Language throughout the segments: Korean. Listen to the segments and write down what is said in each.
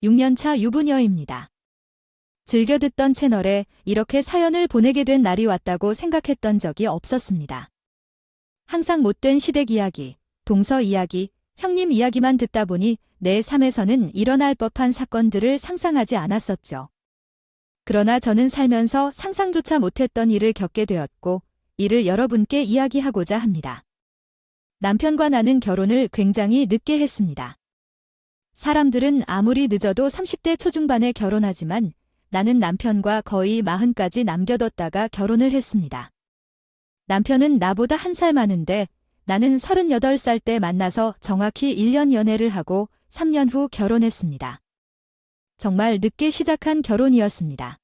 6년차 유부녀입니다. 즐겨 듣던 채널에 이렇게 사연을 보내게 된 날이 왔다고 생각했던 적이 없었습니다. 항상 못된 시댁 이야기, 동서 이야기, 형님 이야기만 듣다 보니 내 삶에서는 일어날 법한 사건들을 상상하지 않았었죠. 그러나 저는 살면서 상상조차 못했던 일을 겪게 되었고, 이를 여러분께 이야기하고자 합니다. 남편과 나는 결혼을 굉장히 늦게 했습니다. 사람들은 아무리 늦어도 30대 초중반에 결혼하지만 나는 남편과 거의 40까지 남겨뒀다가 결혼을 했습니다. 남편은 나보다 1살 많은데 나는 38살 때 만나서 정확히 1년 연애를 하고 3년 후 결혼했습니다. 정말 늦게 시작한 결혼이었습니다.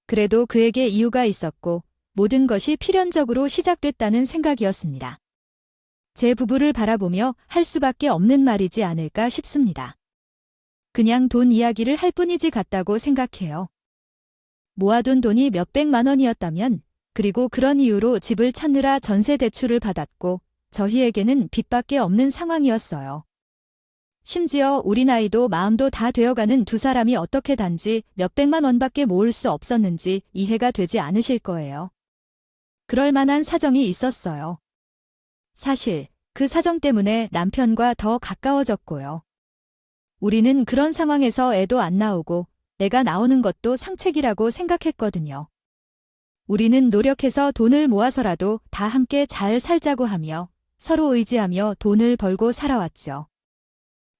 그래도 그에게 이유가 있었고 모든 것이 필연적으로 시작됐다는 생각이었습니다. 제 부부를 바라보며 할 수밖에 없는 말이지 않을까 싶습니다. 그냥 돈 이야기를 할 뿐이지 같다고 생각해요. 모아둔 돈이 몇백만 원이었다면, 그리고 그런 이유로 집을 찾느라 전세 대출을 받았고 저희에게는 빚밖에 없는 상황이었어요. 심지어 우리 나이도 마음도 다 되어가는 두 사람이 어떻게 단지 몇백만 원밖에 모을 수 없었는지 이해가 되지 않으실 거예요. 그럴 만한 사정이 있었어요. 사실 그 사정 때문에 남편과 더 가까워졌고요. 우리는 그런 상황에서 애도 안 나오고 애가 나오는 것도 상책이라고 생각했거든요. 우리는 노력해서 돈을 모아서라도 다 함께 잘 살자고 하며 서로 의지하며 돈을 벌고 살아왔죠.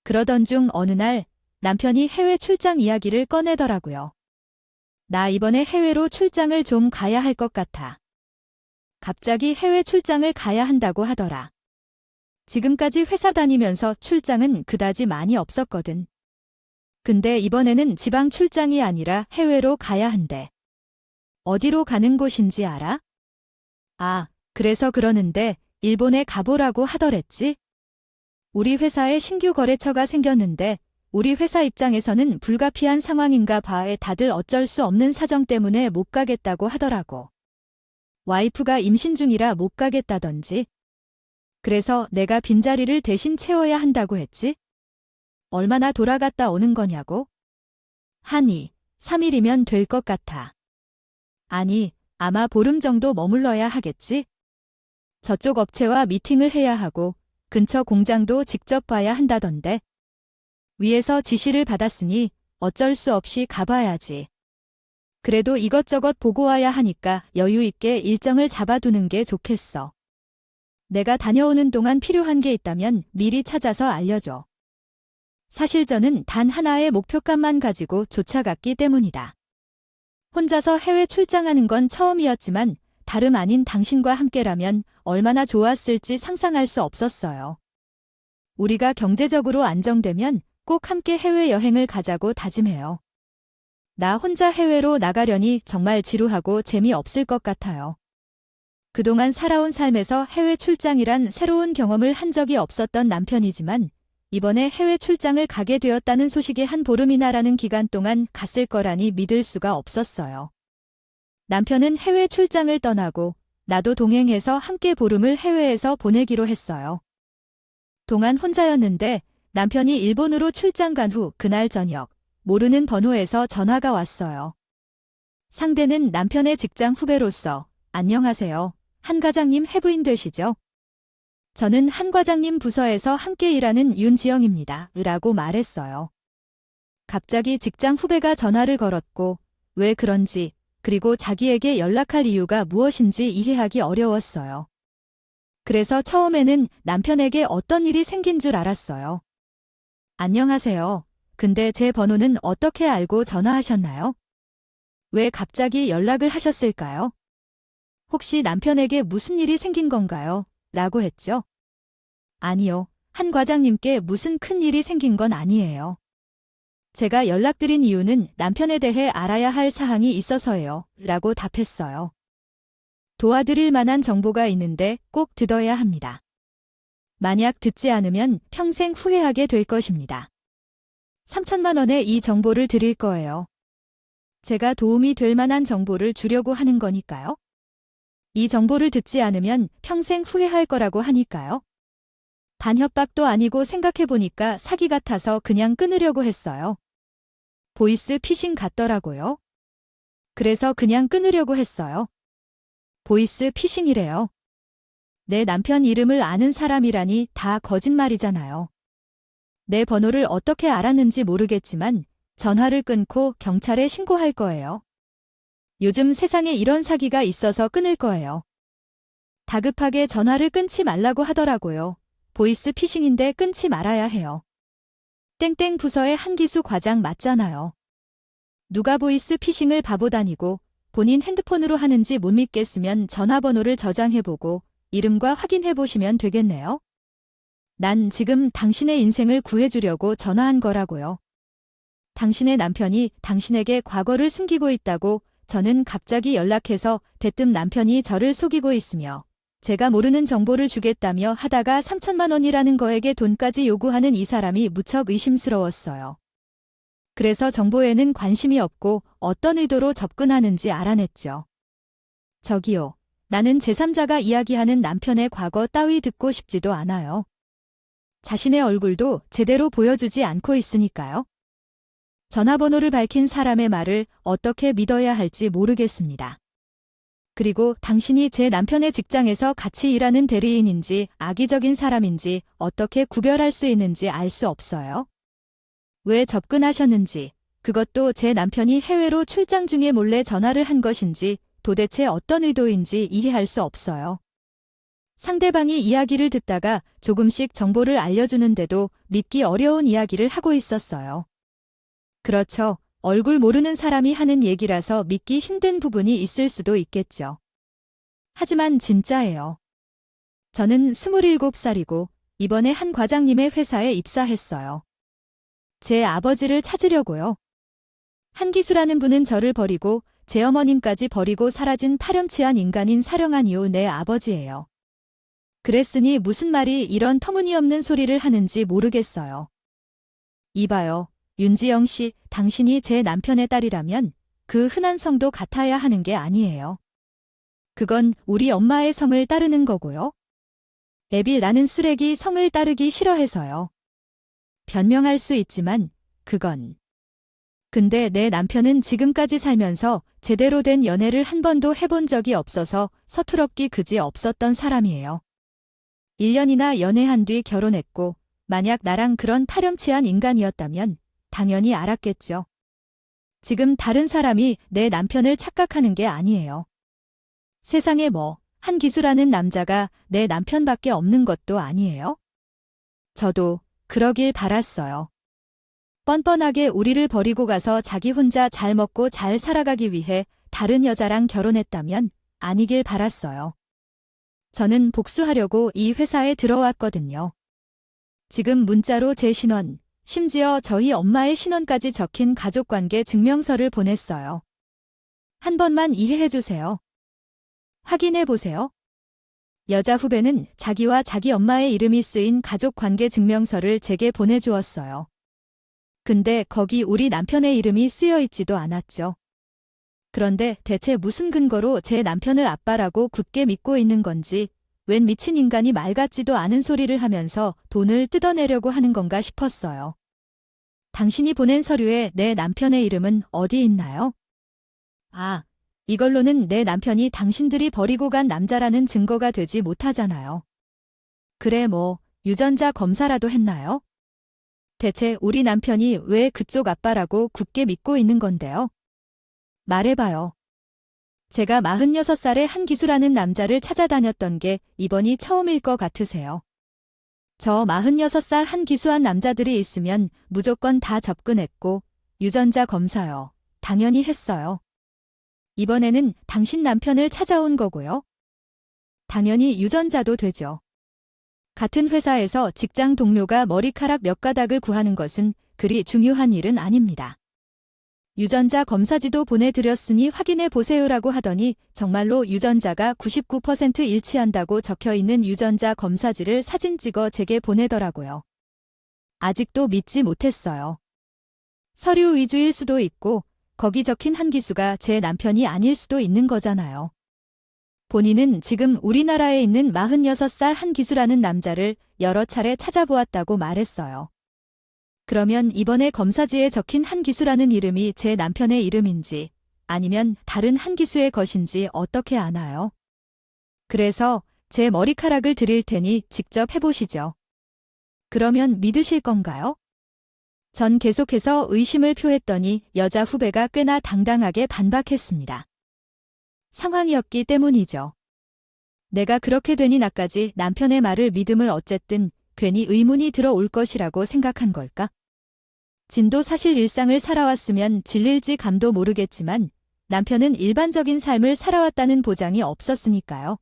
그러던 중 어느 날 남편이 해외 출장 이야기를 꺼내더라고요. 나 이번에 해외로 출장을 좀 가야 할 것 같아. 갑자기 해외 출장을 가야 한다고 하더라. 지금까지 회사 다니면서 출장은 그다지 많이 없었거든. 근데 이번에는 지방 출장이 아니라 해외로 가야 한대. 어디로 가는 곳인지 알아? 아, 그래서 그러는데 일본에 가보라고 하더랬지? 우리 회사에 신규 거래처가 생겼는데 우리 회사 입장에서는 불가피한 상황인가 봐에 다들 어쩔 수 없는 사정 때문에 못 가겠다고 하더라고. 와이프가 임신 중이라 못 가겠다던지. 그래서 내가 빈자리를 대신 채워야 한다고 했지? 얼마나 돌아갔다 오는 거냐고? 하니, 3일이면 될 것 같아. 아니, 아마 보름 정도 머물러야 하겠지? 저쪽 업체와 미팅을 해야 하고 근처 공장도 직접 봐야 한다던데. 위에서 지시를 받았으니 어쩔 수 없이 가봐야지. 그래도 이것저것 보고 와야 하니까 여유 있게 일정을 잡아두는 게 좋겠어. 내가 다녀오는 동안 필요한 게 있다면 미리 찾아서 알려줘. 사실 저는 단 하나의 목표감만 가지고 쫓아갔기 때문이다. 혼자서 해외 출장하는 건 처음이었지만 다름 아닌 당신과 함께라면 얼마나 좋았을지 상상할 수 없었어요. 우리가 경제적으로 안정되면 꼭 함께 해외여행을 가자고 다짐해요. 나 혼자 해외로 나가려니 정말 지루하고 재미없을 것 같아요. 그동안 살아온 삶에서 해외 출장이란 새로운 경험을 한 적이 없었던 남편이지만 이번에 해외 출장을 가게 되었다는 소식에 한 보름이나라는 기간 동안 갔을 거라니 믿을 수가 없었어요. 남편은 해외 출장을 떠나고 나도 동행해서 함께 보름을 해외에서 보내기로 했어요. 동안 혼자였는데 남편이 일본으로 출장 간 후 그날 저녁 모르는 번호에서 전화가 왔어요. 상대는 남편의 직장 후배로서 안녕하세요. 한 과장님 해부인 되시죠? 저는 한 과장님 부서에서 함께 일하는 윤지영입니다. 라고 말했어요. 갑자기 직장 후배가 전화를 걸었고 왜 그런지 그리고 자기에게 연락할 이유가 무엇인지 이해하기 어려웠어요. 그래서 처음에는 남편에게 어떤 일이 생긴 줄 알았어요. 안녕하세요. 근데 제 번호는 어떻게 알고 전화하셨나요? 왜 갑자기 연락을 하셨을까요? 혹시 남편에게 무슨 일이 생긴 건가요? 라고 했죠. 아니요. 한 과장님께 무슨 큰 일이 생긴 건 아니에요. 제가 연락드린 이유는 남편에 대해 알아야 할 사항이 있어서예요. 라고 답했어요. 도와드릴 만한 정보가 있는데 꼭 듣어야 합니다. 만약 듣지 않으면 평생 후회하게 될 것입니다. 3천만 원에 이 정보를 드릴 거예요. 제가 도움이 될 만한 정보를 주려고 하는 거니까요. 이 정보를 듣지 않으면 평생 후회할 거라고 하니까요. 반협박도 아니고 생각해보니까 사기 같아서 그냥 끊으려고 했어요. 보이스 피싱 같더라고요. 그래서 그냥 끊으려고 했어요. 보이스 피싱이래요. 내 남편 이름을 아는 사람이라니 다 거짓말이잖아요. 내 번호를 어떻게 알았는지 모르겠지만 전화를 끊고 경찰에 신고할 거예요. 요즘 세상에 이런 사기가 있어서 끊을 거예요. 다급하게 전화를 끊지 말라고 하더라고요. 보이스 피싱인데 끊지 말아야 해요. 땡땡 부서의 한기수 과장 맞잖아요. 누가 보이스 피싱을 바보 다니고 본인 핸드폰으로 하는지 못 믿겠으면 전화번호를 저장해보고 이름과 확인해보시면 되겠네요. 난 지금 당신의 인생을 구해주려고 전화한 거라고요. 당신의 남편이 당신에게 과거를 숨기고 있다고 저는 갑자기 연락해서 대뜸 남편이 저를 속이고 있으며 제가 모르는 정보를 주겠다며 하다가 3천만 원이라는 거액의 돈까지 요구하는 이 사람이 무척 의심스러웠어요. 그래서 정보에는 관심이 없고 어떤 의도로 접근하는지 알아냈죠. 저기요, 나는 제3자가 이야기하는 남편의 과거 따위 듣고 싶지도 않아요. 자신의 얼굴도 제대로 보여주지 않고 있으니까요. 전화번호를 밝힌 사람의 말을 어떻게 믿어야 할지 모르겠습니다. 그리고 당신이 제 남편의 직장에서 같이 일하는 대리인인지 악의적인 사람인지 어떻게 구별할 수 있는지 알 수 없어요. 왜 접근하셨는지, 그것도 제 남편이 해외로 출장 중에 몰래 전화를 한 것인지 도대체 어떤 의도인지 이해할 수 없어요. 상대방이 이야기를 듣다가 조금씩 정보를 알려주는데도 믿기 어려운 이야기를 하고 있었어요. 그렇죠. 얼굴 모르는 사람이 하는 얘기라서 믿기 힘든 부분이 있을 수도 있겠죠. 하지만 진짜예요. 저는 27살이고 이번에 한 과장님의 회사에 입사했어요. 제 아버지를 찾으려고요. 한기수라는 분은 저를 버리고 제 어머님까지 버리고 사라진 파렴치한 인간인 사령한 이후 내 아버지예요. 그랬으니 무슨 말이 이런 터무니없는 소리를 하는지 모르겠어요. 이봐요. 윤지영 씨, 당신이 제 남편의 딸이라면 그 흔한 성도 같아야 하는 게 아니에요. 그건 우리 엄마의 성을 따르는 거고요. 애비 나는 쓰레기 성을 따르기 싫어해서요. 변명할 수 있지만 그건. 근데 내 남편은 지금까지 살면서 제대로 된 연애를 한 번도 해본 적이 없어서 서투럽기 그지 없었던 사람이에요. 1년이나 연애한 뒤 결혼했고 만약 나랑 그런 파렴치한 인간이었다면 당연히 알았겠죠. 지금 다른 사람이 내 남편을 착각하는 게 아니에요. 세상에 한기수라는 남자가 내 남편밖에 없는 것도 아니에요. 저도 그러길 바랐어요. 뻔뻔하게 우리를 버리고 가서 자기 혼자 잘 먹고 잘 살아가기 위해 다른 여자랑 결혼했다면 아니길 바랐어요. 저는 복수하려고 이 회사에 들어왔거든요. 지금 문자로 제 신원, 심지어 저희 엄마의 신원까지 적힌 가족관계 증명서를 보냈어요. 한 번만 이해해주세요. 확인해보세요. 여자 후배는 자기와 자기 엄마의 이름이 쓰인 가족관계 증명서를 제게 보내주었어요. 근데 거기 우리 남편의 이름이 쓰여있지도 않았죠. 그런데 대체 무슨 근거로 제 남편을 아빠라고 굳게 믿고 있는 건지, 웬 미친 인간이 말 같지도 않은 소리를 하면서 돈을 뜯어내려고 하는 건가 싶었어요. 당신이 보낸 서류에 내 남편의 이름은 어디 있나요? 아, 이걸로는 내 남편이 당신들이 버리고 간 남자라는 증거가 되지 못하잖아요. 그래 유전자 검사라도 했나요? 대체 우리 남편이 왜 그쪽 아빠라고 굳게 믿고 있는 건데요? 말해봐요. 제가 46살의 한기수라는 남자를 찾아다녔던 게 이번이 처음일 것 같으세요? 저 46살 한기수한 남자들이 있으면 무조건 다 접근했고 유전자 검사요. 당연히 했어요. 이번에는 당신 남편을 찾아온 거고요. 당연히 유전자도 되죠. 같은 회사에서 직장 동료가 머리카락 몇 가닥을 구하는 것은 그리 중요한 일은 아닙니다. 유전자 검사지도 보내드렸으니 확인해 보세요라고 하더니 정말로 유전자가 99% 일치한다고 적혀있는 유전자 검사지를 사진 찍어 제게 보내더라고요. 아직도 믿지 못했어요. 서류 위주일 수도 있고 거기 적힌 한기수가 제 남편이 아닐 수도 있는 거잖아요. 본인은 지금 우리나라에 있는 46살 한기수라는 남자를 여러 차례 찾아보았다고 말했어요. 그러면 이번에 검사지에 적힌 한기수라는 이름이 제 남편의 이름인지 아니면 다른 한기수의 것인지 어떻게 아나요? 그래서 제 머리카락을 드릴 테니 직접 해보시죠. 그러면 믿으실 건가요? 전 계속해서 의심을 표했더니 여자 후배가 꽤나 당당하게 반박했습니다. 상황이었기 때문이죠. 내가 그렇게 되니 나까지 남편의 말을 믿음을 어쨌든 괜히 의문이 들어올 것이라고 생각한 걸까? 진도 사실 일상을 살아왔으면 질릴지 감도 모르겠지만 남편은 일반적인 삶을 살아왔다는 보장이 없었으니까요.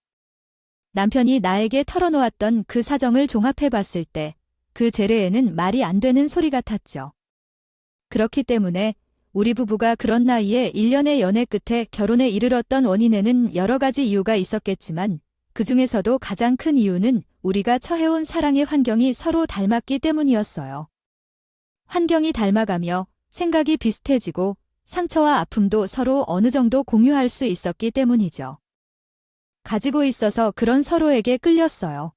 남편이 나에게 털어놓았던 그 사정을 종합해봤을 때 그 재례에는 말이 안 되는 소리 같았죠. 그렇기 때문에 우리 부부가 그런 나이에 1년의 연애 끝에 결혼에 이르렀던 원인에는 여러 가지 이유가 있었겠지만 그 중에서도 가장 큰 이유는 우리가 처해온 사랑의 환경이 서로 닮았기 때문이었어요. 환경이 닮아가며 생각이 비슷해지고 상처와 아픔도 서로 어느 정도 공유할 수 있었기 때문이죠. 가지고 있어서 그런 서로에게 끌렸어요.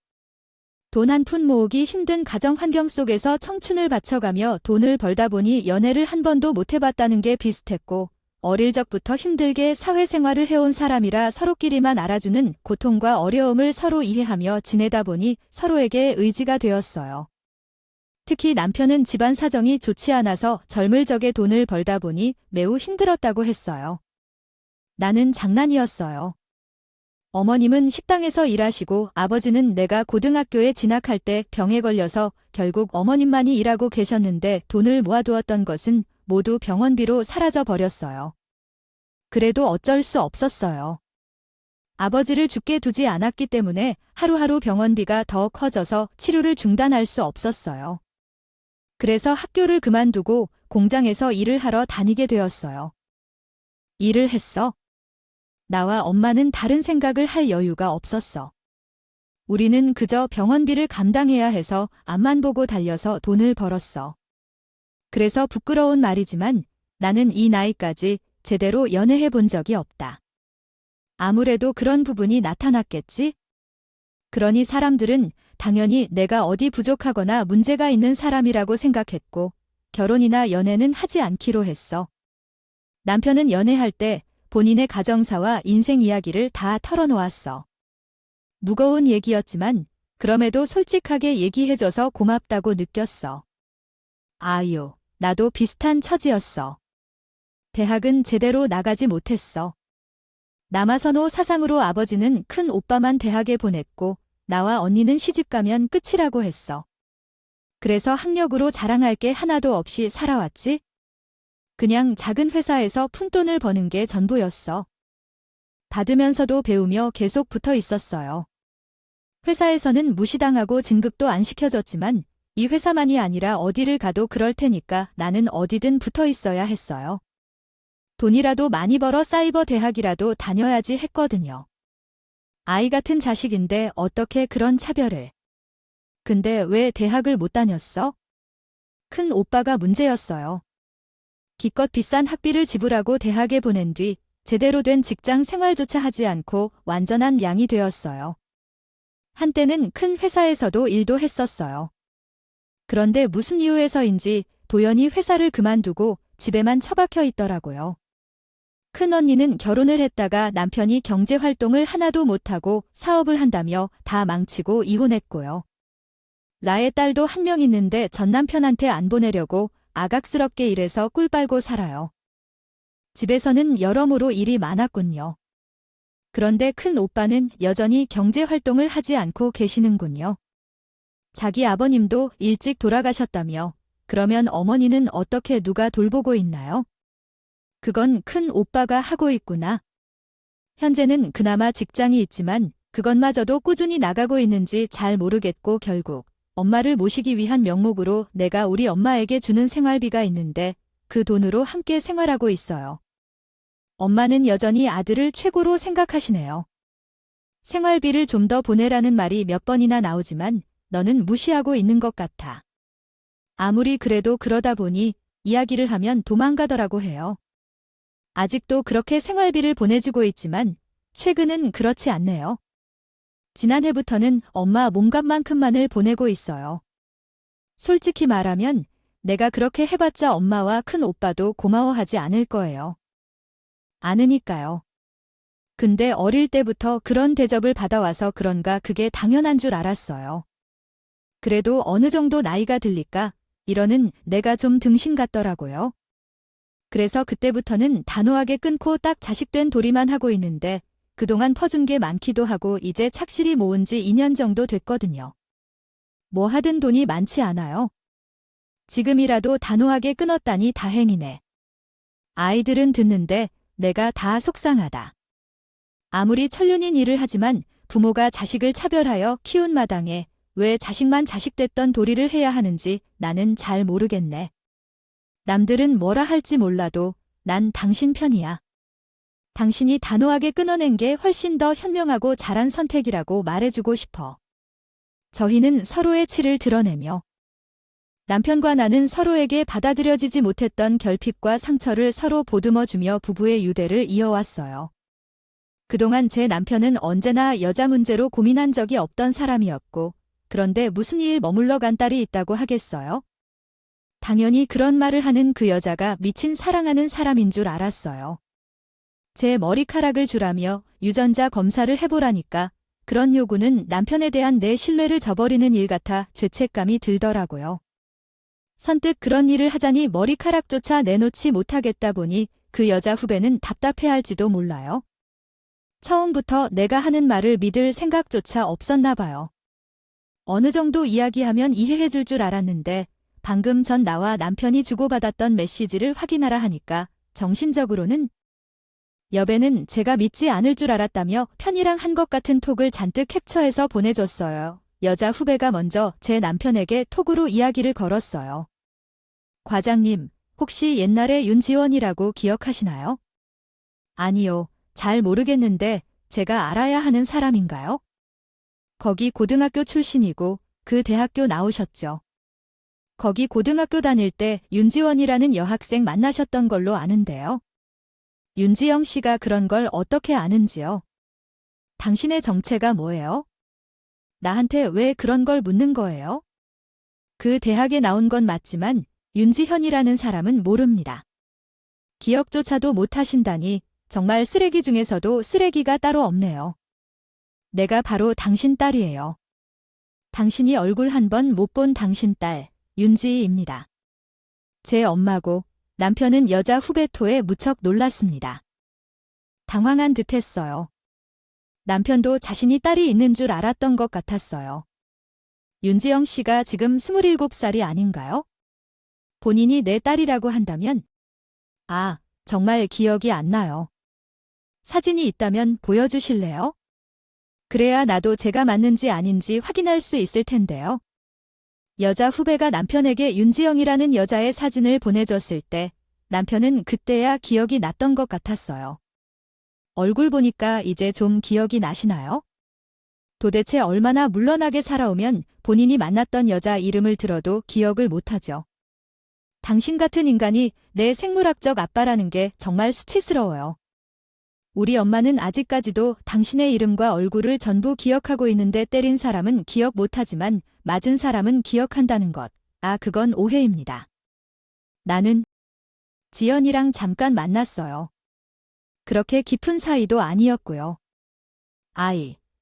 돈 한 푼 모으기 힘든 가정 환경 속에서 청춘을 바쳐가며 돈을 벌다 보니 연애를 한 번도 못 해봤다는 게 비슷했고 어릴 적부터 힘들게 사회생활을 해온 사람이라 서로끼리만 알아주는 고통과 어려움을 서로 이해하며 지내다 보니 서로에게 의지가 되었어요. 특히 남편은 집안 사정이 좋지 않아서 젊을 적에 돈을 벌다 보니 매우 힘들었다고 했어요. 나는 장난이었어요. 어머님은 식당에서 일하시고 아버지는 내가 고등학교에 진학할 때 병에 걸려서 결국 어머님만이 일하고 계셨는데 돈을 모아두었던 것은 모두 병원비로 사라져 버렸어요. 그래도 어쩔 수 없었어요. 아버지를 죽게 두지 않았기 때문에 하루하루 병원비가 더 커져서 치료를 중단할 수 없었어요. 그래서 학교를 그만두고 공장에서 일을 하러 다니게 되었어요. 일을 했어. 나와 엄마는 다른 생각을 할 여유가 없었어. 우리는 그저 병원비를 감당해야 해서 앞만 보고 달려서 돈을 벌었어. 그래서 부끄러운 말이지만 나는 이 나이까지 제대로 연애해 본 적이 없다. 아무래도 그런 부분이 나타났겠지? 그러니 사람들은 당연히 내가 어디 부족하거나 문제가 있는 사람이라고 생각했고 결혼이나 연애는 하지 않기로 했어. 남편은 연애할 때 본인의 가정사와 인생 이야기를 다 털어놓았어. 무거운 얘기였지만 그럼에도 솔직하게 얘기해줘서 고맙다고 느꼈어. 아유, 나도 비슷한 처지였어. 대학은 제대로 나가지 못했어. 남아선호 사상으로 아버지는 큰 오빠만 대학에 보냈고 나와 언니는 시집가면 끝이라고 했어. 그래서 학력으로 자랑할 게 하나도 없이 살아왔지? 그냥 작은 회사에서 푼돈을 버는 게 전부였어. 받으면서도 배우며 계속 붙어 있었어요. 회사에서는 무시당하고 진급도 안 시켜줬지만 이 회사만이 아니라 어디를 가도 그럴 테니까 나는 어디든 붙어 있어야 했어요. 돈이라도 많이 벌어 사이버 대학이라도 다녀야지 했거든요. 아이 같은 자식인데 어떻게 그런 차별을. 근데 왜 대학을 못 다녔어? 큰 오빠가 문제였어요. 기껏 비싼 학비를 지불하고 대학에 보낸 뒤 제대로 된 직장 생활조차 하지 않고 완전한 양이 되었어요. 한때는 큰 회사에서도 일도 했었어요. 그런데 무슨 이유에서인지 도연히 회사를 그만두고 집에만 처박혀 있더라고요. 큰 언니는 결혼을 했다가 남편이 경제활동을 하나도 못하고 사업을 한다며 다 망치고 이혼했고요. 나의 딸도 한 명 있는데 전 남편한테 안 보내려고 아각스럽게 일해서 꿀 빨고 살아요. 집에서는 여러모로 일이 많았군요. 그런데 큰 오빠는 여전히 경제활동을 하지 않고 계시는군요. 자기 아버님도 일찍 돌아가셨다며 그러면 어머니는 어떻게 누가 돌보고 있나요? 그건 큰 오빠가 하고 있구나. 현재는 그나마 직장이 있지만 그것마저도 꾸준히 나가고 있는지 잘 모르겠고 결국 엄마를 모시기 위한 명목으로 내가 우리 엄마에게 주는 생활비가 있는데 그 돈으로 함께 생활하고 있어요. 엄마는 여전히 아들을 최고로 생각하시네요. 생활비를 좀 더 보내라는 말이 몇 번이나 나오지만 너는 무시하고 있는 것 같아. 아무리 그래도 그러다 보니 이야기를 하면 도망가더라고 해요. 아직도 그렇게 생활비를 보내주고 있지만 최근은 그렇지 않네요. 지난해부터는 엄마 몸값만큼만을 보내고 있어요. 솔직히 말하면 내가 그렇게 해봤자 엄마와 큰 오빠도 고마워하지 않을 거예요. 아느니까요. 근데 어릴 때부터 그런 대접을 받아와서 그런가 그게 당연한 줄 알았어요. 그래도 어느 정도 나이가 들니까 이러는 내가 좀 등신 같더라고요. 그래서 그때부터는 단호하게 끊고 딱 자식된 도리만 하고 있는데 그동안 퍼준 게 많기도 하고 이제 착실히 모은 지 2년 정도 됐거든요. 뭐 하든 돈이 많지 않아요. 지금이라도 단호하게 끊었다니 다행이네. 아이들은 듣는데 내가 다 속상하다. 아무리 천륜인 일을 하지만 부모가 자식을 차별하여 키운 마당에 왜 자식만 자식됐던 도리를 해야 하는지 나는 잘 모르겠네. 남들은 뭐라 할지 몰라도 난 당신 편이야. 당신이 단호하게 끊어낸 게 훨씬 더 현명하고 잘한 선택이라고 말해주고 싶어. 저희는 서로의 치를 드러내며 남편과 나는 서로에게 받아들여지지 못했던 결핍과 상처를 서로 보듬어주며 부부의 유대를 이어왔어요. 그동안 제 남편은 언제나 여자 문제로 고민한 적이 없던 사람이었고 그런데 무슨 일 머물러 간 딸이 있다고 하겠어요? 당연히 그런 말을 하는 그 여자가 미친 사랑하는 사람인 줄 알았어요. 제 머리카락을 주라며 유전자 검사를 해보라니까 그런 요구는 남편에 대한 내 신뢰를 저버리는 일 같아 죄책감이 들더라고요. 선뜻 그런 일을 하자니 머리카락조차 내놓지 못하겠다 보니 그 여자 후배는 답답해할지도 몰라요. 처음부터 내가 하는 말을 믿을 생각조차 없었나 봐요. 어느 정도 이야기하면 이해해줄 줄 알았는데 방금 전 나와 남편이 주고받았던 메시지를 확인하라 하니까 정신적으로는 여배는 제가 믿지 않을 줄 알았다며 편이랑 한 것 같은 톡을 잔뜩 캡처해서 보내줬어요. 여자 후배가 먼저 제 남편에게 톡으로 이야기를 걸었어요. 과장님, 혹시 옛날에 윤지원이라고 기억하시나요? 아니요, 잘 모르겠는데 제가 알아야 하는 사람인가요? 거기 고등학교 출신이고 그 대학교 나오셨죠. 거기 고등학교 다닐 때 윤지원이라는 여학생 만나셨던 걸로 아는데요. 윤지영 씨가 그런 걸 어떻게 아는지요? 당신의 정체가 뭐예요? 나한테 왜 그런 걸 묻는 거예요? 그 대학에 나온 건 맞지만 윤지현이라는 사람은 모릅니다. 기억조차도 못하신다니 정말 쓰레기 중에서도 쓰레기가 따로 없네요. 내가 바로 당신 딸이에요. 당신이 얼굴 한 번 못 본 당신 딸, 윤지희입니다. 제 엄마고 남편은 여자 후배 토에 무척 놀랐습니다. 당황한 듯 했어요. 남편도 자신이 딸이 있는 줄 알았던 것 같았어요. 윤지영 씨가 지금 27살이 아닌가요? 본인이 내 딸이라고 한다면? 아, 정말 기억이 안 나요. 사진이 있다면 보여주실래요? 그래야 나도 제가 맞는지 아닌지 확인할 수 있을 텐데요. 여자 후배가 남편에게 윤지영이라는 여자의 사진을 보내줬을 때 남편은 그때야 기억이 났던 것 같았어요. 얼굴 보니까 이제 좀 기억이 나시나요? 도대체 얼마나 물러나게 살아오면 본인이 만났던 여자 이름을 들어도 기억을 못하죠. 당신 같은 인간이 내 생물학적 아빠라는 게 정말 수치스러워요. 우리 엄마는 아직까지도 당신의 이름과 얼굴을 전부 기억하고 있는데 때린 사람은 기억 못하지만 맞은 사람은 기억한다는 것. 아, 그건 오해입니다. 나는 지연이랑 잠깐 만났어요. 그렇게 깊은 사이도 아니었고요.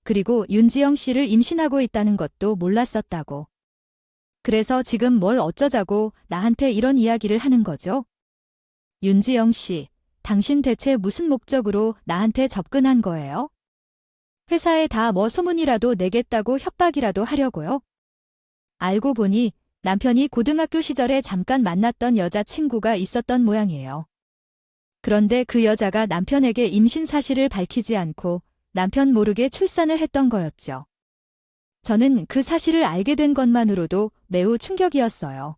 그리고 윤지영 씨를 임신하고 있다는 것도 몰랐었다고. 그래서 지금 뭘 어쩌자고 나한테 이런 이야기를 하는 거죠? 윤지영 씨, 당신 대체 무슨 목적으로 나한테 접근한 거예요? 회사에 다 뭐 소문이라도 내겠다고 협박이라도 하려고요? 알고 보니 남편이 고등학교 시절에 잠깐 만났던 여자친구가 있었던 모양이에요. 그런데 그 여자가 남편에게 임신 사실을 밝히지 않고 남편 모르게 출산을 했던 거였죠. 저는 그 사실을 알게 된 것만으로도 매우 충격이었어요.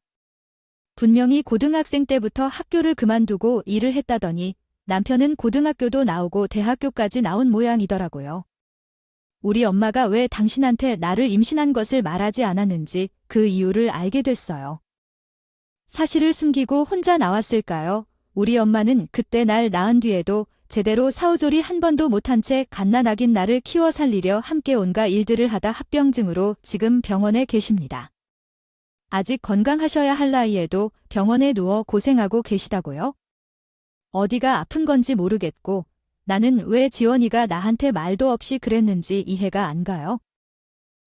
분명히 고등학생 때부터 학교를 그만두고 일을 했다더니 남편은 고등학교도 나오고 대학교까지 나온 모양이더라고요. 우리 엄마가 왜 당신한테 나를 임신한 것을 말하지 않았는지 그 이유를 알게 됐어요. 사실을 숨기고 혼자 나왔을까요? 우리 엄마는 그때 날 낳은 뒤에도 제대로 사후조리 한 번도 못한 채 갓난아긴 나를 키워 살리려 함께 온갖 일들을 하다 합병증으로 지금 병원에 계십니다. 아직 건강하셔야 할 나이에도 병원에 누워 고생하고 계시다고요? 어디가 아픈 건지 모르겠고 나는 왜 지원이가 나한테 말도 없이 그랬는지 이해가 안 가요.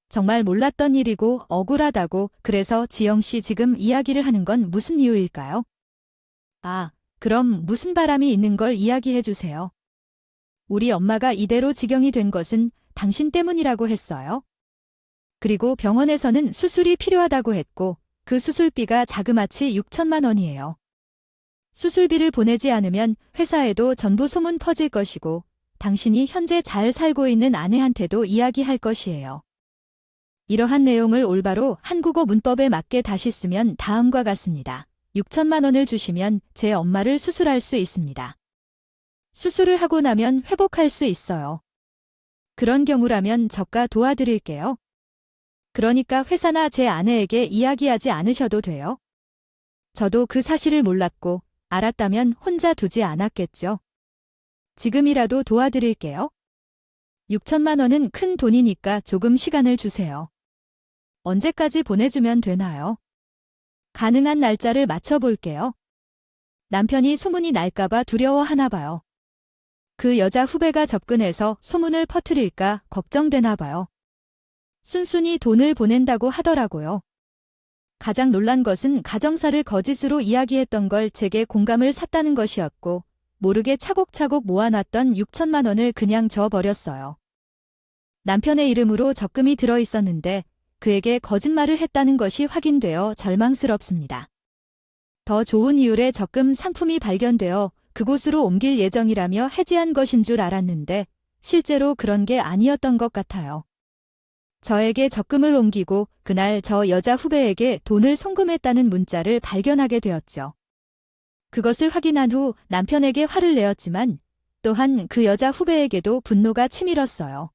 정말 몰랐던 일이고 억울하다고 그래서 지영 씨 지금 이야기를 하는 건 무슨 이유일까요? 아, 그럼 무슨 바람이 있는 걸 이야기해 주세요. 우리 엄마가 이대로 지경이 된 것은 당신 때문이라고 했어요. 그리고 병원에서는 수술이 필요하다고 했고 그 수술비가 자그마치 6천만 원이에요. 수술비를 보내지 않으면 회사에도 전부 소문 퍼질 것이고 당신이 현재 잘 살고 있는 아내한테도 이야기할 것이에요. 이러한 내용을 올바로 한국어 문법에 맞게 다시 쓰면 다음과 같습니다. 6천만 원을 주시면 제 엄마를 수술할 수 있습니다. 수술을 하고 나면 회복할 수 있어요. 그런 경우라면 저가 도와드릴게요. 그러니까 회사나 제 아내에게 이야기하지 않으셔도 돼요. 저도 그 사실을 몰랐고 알았다면 혼자 두지 않았겠죠. 지금이라도 도와드릴게요. 6천만 원은 큰 돈이니까 조금 시간을 주세요. 언제까지 보내주면 되나요? 가능한 날짜를 맞춰볼게요. 남편이 소문이 날까봐 두려워하나 봐요. 그 여자 후배가 접근해서 소문을 퍼뜨릴까 걱정되나 봐요. 순순히 돈을 보낸다고 하더라고요. 가장 놀란 것은 가정사를 거짓으로 이야기했던 걸 제게 공감을 샀다는 것이었고 모르게 차곡차곡 모아놨던 6천만 원을 그냥 줘버렸어요. 남편의 이름으로 적금이 들어있었는데 그에게 거짓말을 했다는 것이 확인되어 절망스럽습니다. 더 좋은 이율의 적금 상품이 발견되어 그곳으로 옮길 예정이라며 해지한 것인 줄 알았는데 실제로 그런 게 아니었던 것 같아요. 저에게 적금을 옮기고 그날 저 여자 후배에게 돈을 송금했다는 문자를 발견하게 되었죠. 그것을 확인한 후 남편에게 화를 내었지만 또한 그 여자 후배에게도 분노가 치밀었어요.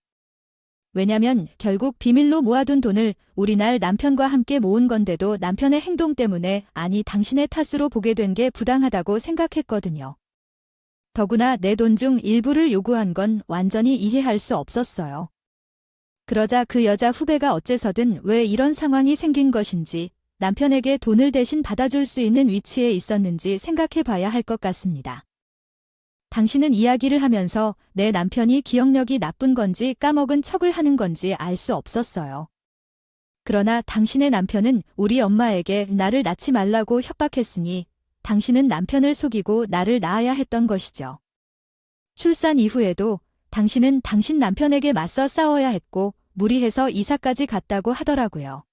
왜냐면 결국 비밀로 모아둔 돈을 우리 날 남편과 함께 모은 건데도 남편의 행동 때문에 아니 당신의 탓으로 보게 된 게 부당하다고 생각했거든요. 더구나 내 돈 중 일부를 요구한 건 완전히 이해할 수 없었어요. 그러자 그 여자 후배가 어째서든 왜 이런 상황이 생긴 것인지 남편에게 돈을 대신 받아줄 수 있는 위치에 있었는지 생각해 봐야 할 것 같습니다. 당신은 이야기를 하면서 내 남편이 기억력이 나쁜 건지 까먹은 척을 하는 건지 알 수 없었어요. 그러나 당신의 남편은 우리 엄마에게 나를 낳지 말라고 협박했으니 당신은 남편을 속이고 나를 낳아야 했던 것이죠. 출산 이후에도 당신은 당신 남편에게 맞서 싸워야 했고 무리해서 이사까지 갔다고 하더라고요.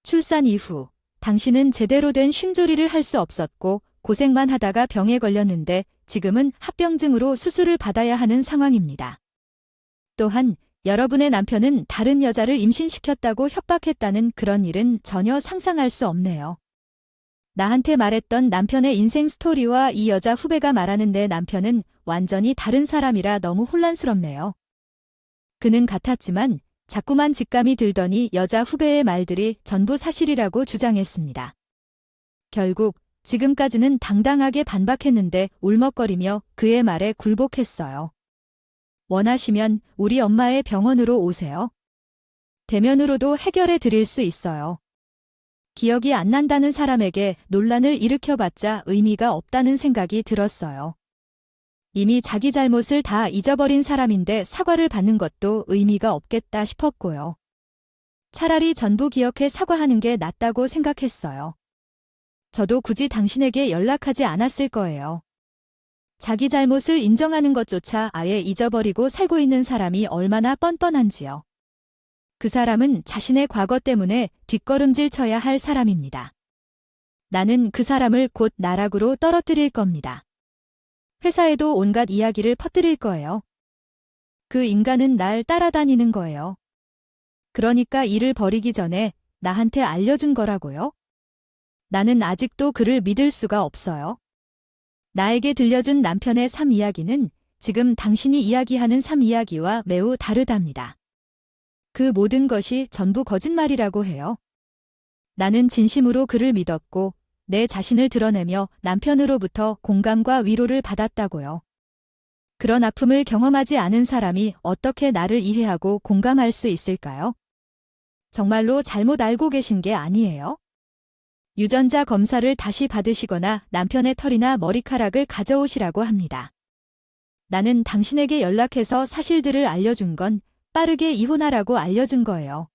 출산 이후 당신은 제대로 된 쉼조리를 할 수 없었고 고생만 하다가 병에 걸렸는데 지금은 합병증으로 수술을 받아야 하는 상황입니다. 또한 여러분의 남편은 다른 여자를 임신시켰다고 협박했다는 그런 일은 전혀 상상할 수 없네요. 나한테 말했던 남편의 인생 스토리와 이 여자 후배가 말하는 내 남편은 완전히 다른 사람이라 너무 혼란스럽네요. 그는 같았지만 자꾸만 직감이 들더니 여자 후배의 말들이 전부 사실이라고 주장했습니다. 결국 지금까지는 당당하게 반박했는데 울먹거리며 그의 말에 굴복했어요. 원하시면 우리 엄마의 병원으로 오세요. 대면으로도 해결해 드릴 수 있어요. 기억이 안 난다는 사람에게 논란을 일으켜봤자 의미가 없다는 생각이 들었어요. 이미 자기 잘못을 다 잊어버린 사람인데 사과를 받는 것도 의미가 없겠다 싶었고요. 차라리 전부 기억해 사과하는 게 낫다고 생각했어요. 저도 굳이 당신에게 연락하지 않았을 거예요. 자기 잘못을 인정하는 것조차 아예 잊어버리고 살고 있는 사람이 얼마나 뻔뻔한지요. 그 사람은 자신의 과거 때문에 뒷걸음질 쳐야 할 사람입니다. 나는 그 사람을 곧 나락으로 떨어뜨릴 겁니다. 회사에도 온갖 이야기를 퍼뜨릴 거예요. 그 인간은 날 따라다니는 거예요. 그러니까 일을 버리기 전에 나한테 알려준 거라고요? 나는 아직도 그를 믿을 수가 없어요. 나에게 들려준 남편의 삶 이야기는 지금 당신이 이야기하는 삶 이야기와 매우 다르답니다. 그 모든 것이 전부 거짓말이라고 해요. 나는 진심으로 그를 믿었고 내 자신을 드러내며 남편으로부터 공감과 위로를 받았다고요. 그런 아픔을 경험하지 않은 사람이 어떻게 나를 이해하고 공감할 수 있을까요? 정말로 잘못 알고 계신 게 아니에요? 유전자 검사를 다시 받으시거나 남편의 털이나 머리카락을 가져오시라고 합니다. 나는 당신에게 연락해서 사실들을 알려준 건 빠르게 이혼하라고 알려준 거예요.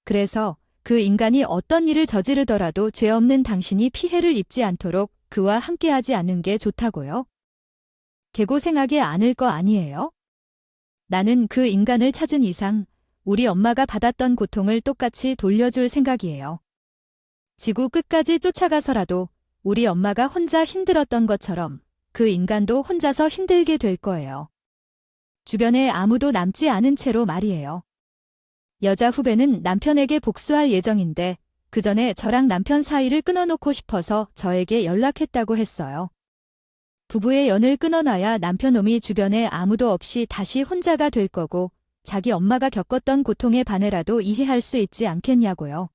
그래서 그 인간이 어떤 일을 저지르더라도 죄 없는 당신이 피해를 입지 않도록 그와 함께하지 않는 게 좋다고요? 개고생하게 않을 거 아니에요? 나는 그 인간을 찾은 이상 우리 엄마가 받았던 고통을 똑같이 돌려줄 생각이에요. 지구 끝까지 쫓아가서라도 우리 엄마가 혼자 힘들었던 것처럼 그 인간도 혼자서 힘들게 될 거예요. 주변에 아무도 남지 않은 채로 말이에요. 여자 후배는 남편에게 복수할 예정인데 그 전에 저랑 남편 사이를 끊어놓고 싶어서 저에게 연락했다고 했어요. 부부의 연을 끊어놔야 남편놈이 주변에 아무도 없이 다시 혼자가 될 거고 자기 엄마가 겪었던 고통의 반해라도 이해할 수 있지 않겠냐고요.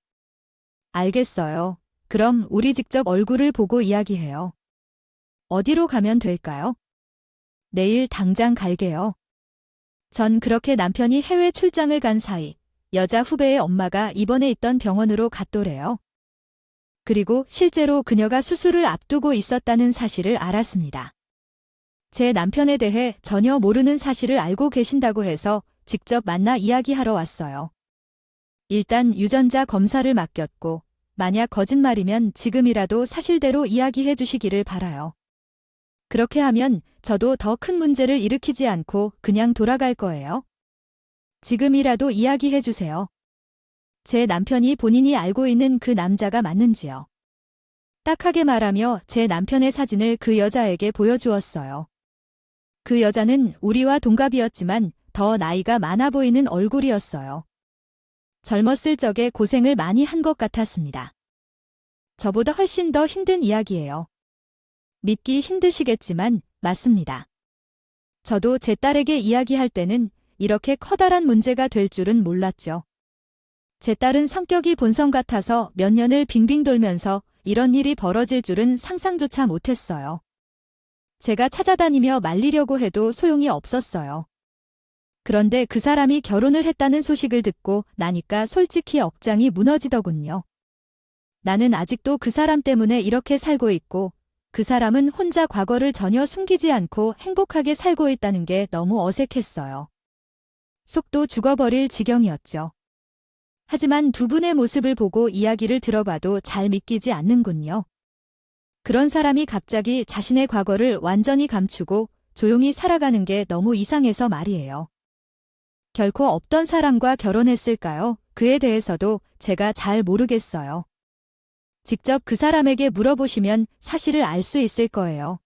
알겠어요. 그럼 우리 직접 얼굴을 보고 이야기해요. 어디로 가면 될까요? 내일 당장 갈게요. 전 그렇게 남편이 해외 출장을 간 사이 여자 후배의 엄마가 입원해 있던 병원으로 갔더래요. 그리고 실제로 그녀가 수술을 앞두고 있었다는 사실을 알았습니다. 제 남편에 대해 전혀 모르는 사실을 알고 계신다고 해서 직접 만나 이야기하러 왔어요. 일단 유전자 검사를 맡겼고 만약 거짓말이면 지금이라도 사실대로 이야기해 주시기를 바라요. 그렇게 하면 저도 더 큰 문제를 일으키지 않고 그냥 돌아갈 거예요. 지금이라도 이야기해 주세요. 제 남편이 본인이 알고 있는 그 남자가 맞는지요. 딱하게 말하며 제 남편의 사진을 그 여자에게 보여주었어요. 그 여자는 우리와 동갑이었지만 더 나이가 많아 보이는 얼굴이었어요. 젊었을 적에 고생을 많이 한 것 같았습니다. 저보다 훨씬 더 힘든 이야기예요. 믿기 힘드시겠지만 맞습니다. 저도 제 딸에게 이야기할 때는 이렇게 커다란 문제가 될 줄은 몰랐죠. 제 딸은 성격이 본성 같아서 몇 년을 빙빙 돌면서 이런 일이 벌어질 줄은 상상조차 못했어요. 제가 찾아다니며 말리려고 해도 소용이 없었어요. 그런데 그 사람이 결혼을 했다는 소식을 듣고 나니까 솔직히 억장이 무너지더군요. 나는 아직도 그 사람 때문에 이렇게 살고 있고 그 사람은 혼자 과거를 전혀 숨기지 않고 행복하게 살고 있다는 게 너무 어색했어요. 속도 죽어버릴 지경이었죠. 하지만 두 분의 모습을 보고 이야기를 들어봐도 잘 믿기지 않는군요. 그런 사람이 갑자기 자신의 과거를 완전히 감추고 조용히 살아가는 게 너무 이상해서 말이에요. 결코 없던 사람과 결혼했을까요? 그에 대해서도 제가 잘 모르겠어요. 직접 그 사람에게 물어보시면 사실을 알 수 있을 거예요.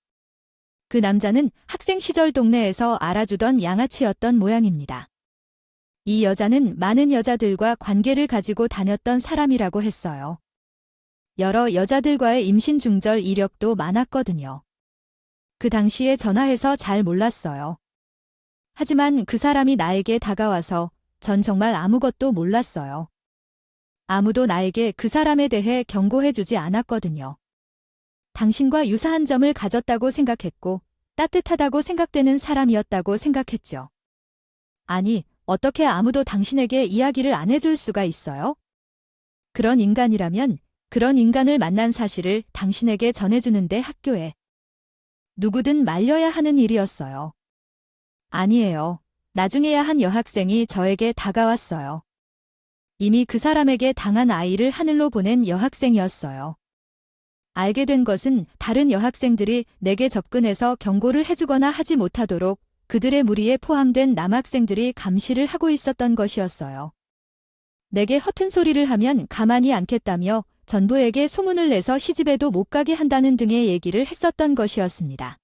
그 남자는 학생 시절 동네에서 알아주던 양아치였던 모양입니다. 이 여자는 많은 여자들과 관계를 가지고 다녔던 사람이라고 했어요. 여러 여자들과의 임신 중절 이력도 많았거든요. 그 당시에 전화해서 잘 몰랐어요. 하지만 그 사람이 나에게 다가와서 전 정말 아무것도 몰랐어요. 아무도 나에게 그 사람에 대해 경고해주지 않았거든요. 당신과 유사한 점을 가졌다고 생각했고 따뜻하다고 생각되는 사람이었다고 생각했죠. 아니, 어떻게 아무도 당신에게 이야기를 안 해줄 수가 있어요? 그런 인간이라면 그런 인간을 만난 사실을 당신에게 전해주는데 학교에 누구든 말려야 하는 일이었어요. 아니에요. 나중에야 한 여학생이 저에게 다가왔어요. 이미 그 사람에게 당한 아이를 하늘로 보낸 여학생이었어요. 알게 된 것은 다른 여학생들이 내게 접근해서 경고를 해주거나 하지 못하도록 그들의 무리에 포함된 남학생들이 감시를 하고 있었던 것이었어요. 내게 허튼 소리를 하면 가만히 않겠다며 전부에게 소문을 내서 시집에도 못 가게 한다는 등의 얘기를 했었던 것이었습니다.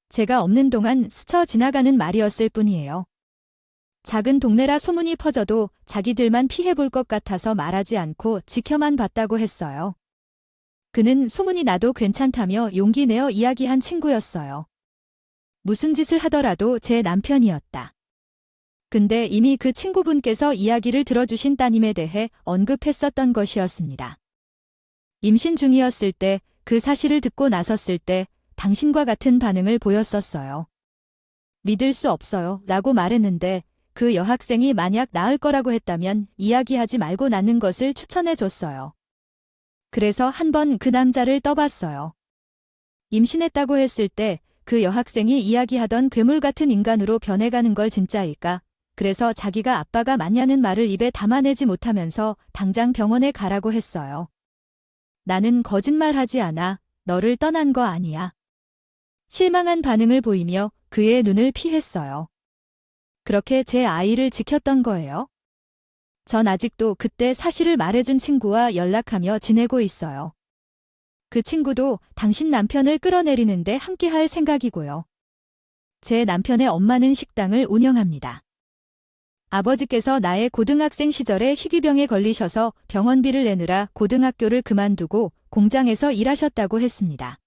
제가 없는 동안 스쳐 지나가는 말이었을 뿐이에요. 작은 동네라 소문이 퍼져도 자기들만 피해볼 것 같아서 말하지 않고 지켜만 봤다고 했어요. 그는 소문이 나도 괜찮다며 용기 내어 이야기한 친구였어요. 무슨 짓을 하더라도 제 남편이었다. 근데 이미 그 친구분께서 이야기를 들어주신 따님에 대해 언급했었던 것이었습니다. 임신 중이었을 때 그 사실을 듣고 나섰을 때 당신과 같은 반응을 보였었어요. 믿을 수 없어요 라고 말했는데 그 여학생이 만약 나을 거라고 했다면 이야기하지 말고 낳는 것을 추천해 줬어요. 그래서 한번 그 남자를 떠봤어요. 임신했다고 했을 때 그 여학생이 이야기하던 괴물 같은 인간으로 변해가는 걸 진짜일까? 그래서 자기가 아빠가 맞냐는 말을 입에 담아내지 못하면서 당장 병원에 가라고 했어요. 나는 거짓말하지 않아. 너를 떠난 거 아니야. 실망한 반응을 보이며 그의 눈을 피했어요. 그렇게 제 아이를 지켰던 거예요. 전 아직도 그때 사실을 말해준 친구와 연락하며 지내고 있어요. 그 친구도 당신 남편을 끌어내리는데 함께할 생각이고요. 제 남편의 엄마는 식당을 운영합니다. 아버지께서 나의 고등학생 시절에 희귀병에 걸리셔서 병원비를 내느라 고등학교를 그만두고 공장에서 일하셨다고 했습니다.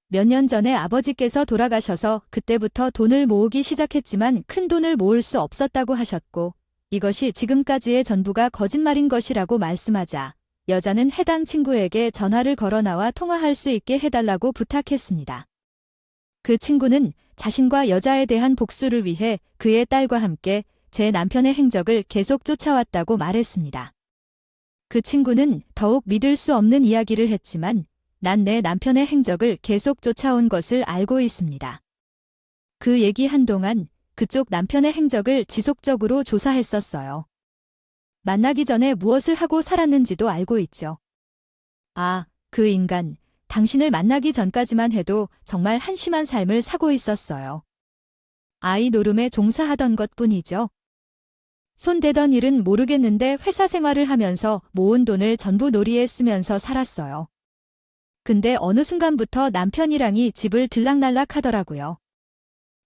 몇 년 전에 아버지께서 돌아가셔서 그때부터 돈을 모으기 시작했지만 큰 돈을 모을 수 없었다고 하셨고 이것이 지금까지의 전부가 거짓말인 것이라고 말씀하자 여자는 해당 친구에게 전화를 걸어 나와 통화할 수 있게 해달라고 부탁했습니다. 그 친구는 자신과 여자에 대한 복수를 위해 그의 딸과 함께 제 남편의 행적을 계속 쫓아왔다고 말했습니다. 그 친구는 더욱 믿을 수 없는 이야기를 했지만 난 내 남편의 행적을 계속 쫓아온 것을 알고 있습니다. 그 얘기 한동안 그쪽 남편의 행적을 지속적으로 조사했었어요. 만나기 전에 무엇을 하고 살았는지도 알고 있죠. 아, 그 인간, 당신을 만나기 전까지만 해도 정말 한심한 삶을 사고 있었어요. 아이 노름에 종사하던 것뿐이죠. 손대던 일은 모르겠는데 회사 생활을 하면서 모은 돈을 전부 놀이에 쓰면서 살았어요. 근데 어느 순간부터 남편이랑이 집을 들락날락 하더라고요.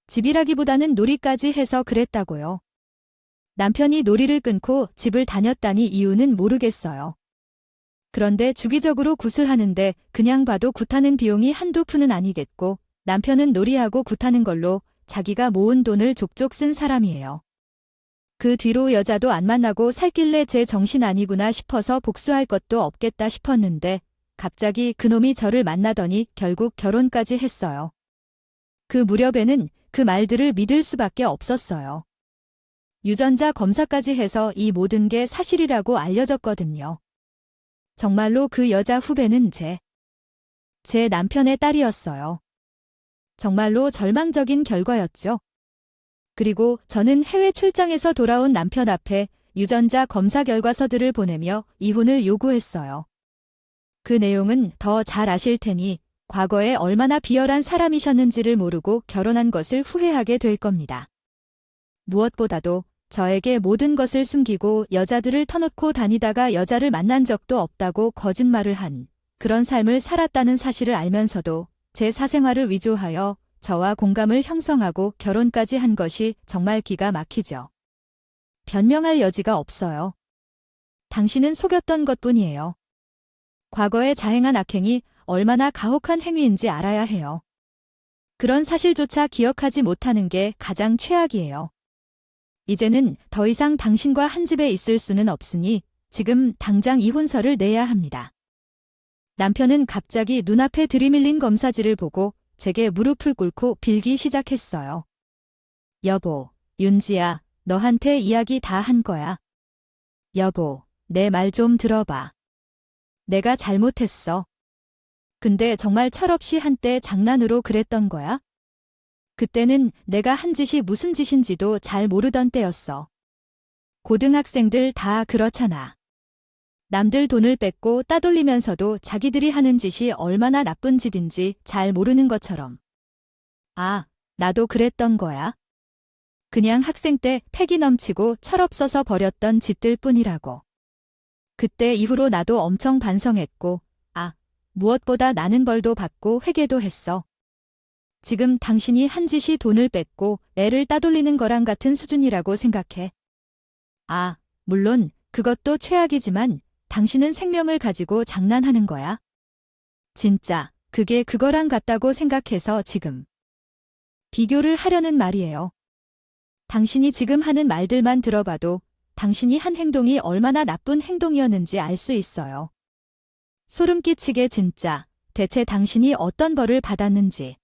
집이라기보다는 놀이까지 해서 그랬다고요. 남편이 놀이를 끊고 집을 다녔다니 이유는 모르겠어요. 그런데 주기적으로 굿을 하는데 그냥 봐도 굿하는 비용이 한두 푼은 아니겠고 남편은 놀이하고 굿하는 걸로 자기가 모은 돈을 족족 쓴 사람이에요. 그 뒤로 여자도 안 만나고 살길래 제 정신 아니구나 싶어서 복수할 것도 없겠다 싶었는데 갑자기 그놈이 저를 만나더니 결국 결혼까지 했어요. 그 무렵에는 그 말들을 믿을 수밖에 없었어요. 유전자 검사까지 해서 이 모든 게 사실이라고 알려졌거든요. 정말로 그 여자 후배는 제 남편의 딸이었어요. 정말로 절망적인 결과였죠. 그리고 저는 해외 출장에서 돌아온 남편 앞에 유전자 검사 결과서들을 보내며 이혼을 요구했어요. 그 내용은 더 잘 아실 테니 과거에 얼마나 비열한 사람이셨는지를 모르고 결혼한 것을 후회하게 될 겁니다. 무엇보다도 저에게 모든 것을 숨기고 여자들을 터놓고 다니다가 여자를 만난 적도 없다고 거짓말을 한 그런 삶을 살았다는 사실을 알면서도 제 사생활을 위조하여 저와 공감을 형성하고 결혼까지 한 것이 정말 기가 막히죠. 변명할 여지가 없어요. 당신은 속였던 것뿐이에요. 과거에 자행한 악행이 얼마나 가혹한 행위인지 알아야 해요. 그런 사실조차 기억하지 못하는 게 가장 최악이에요. 이제는 더 이상 당신과 한 집에 있을 수는 없으니 지금 당장 이혼서를 내야 합니다. 남편은 갑자기 눈앞에 들이밀린 검사지를 보고 제게 무릎을 꿇고 빌기 시작했어요. 여보, 윤지야, 너한테 이야기 다 한 거야. 여보, 내 말 좀 들어봐. 내가 잘못했어. 근데 정말 철없이 한때 장난으로 그랬던 거야? 그때는 내가 한 짓이 무슨 짓인지도 잘 모르던 때였어. 고등학생들 다 그렇잖아. 남들 돈을 뺏고 따돌리면서도 자기들이 하는 짓이 얼마나 나쁜 짓인지 잘 모르는 것처럼. 아, 나도 그랬던 거야. 그냥 학생 때 패기 넘치고 철없어서 버렸던 짓들 뿐이라고. 그때 이후로 나도 엄청 반성했고, 무엇보다 나는 벌도 받고 회개도 했어. 지금 당신이 한 짓이 돈을 뺏고 애를 따돌리는 거랑 같은 수준이라고 생각해. 물론 그것도 최악이지만 당신은 생명을 가지고 장난하는 거야. 진짜 그게 그거랑 같다고 생각해서 지금 비교를 하려는 말이에요. 당신이 지금 하는 말들만 들어봐도 당신이 한 행동이 얼마나 나쁜 행동이었는지 알 수 있어요. 소름 끼치게 진짜 대체 당신이 어떤 벌을 받았는지.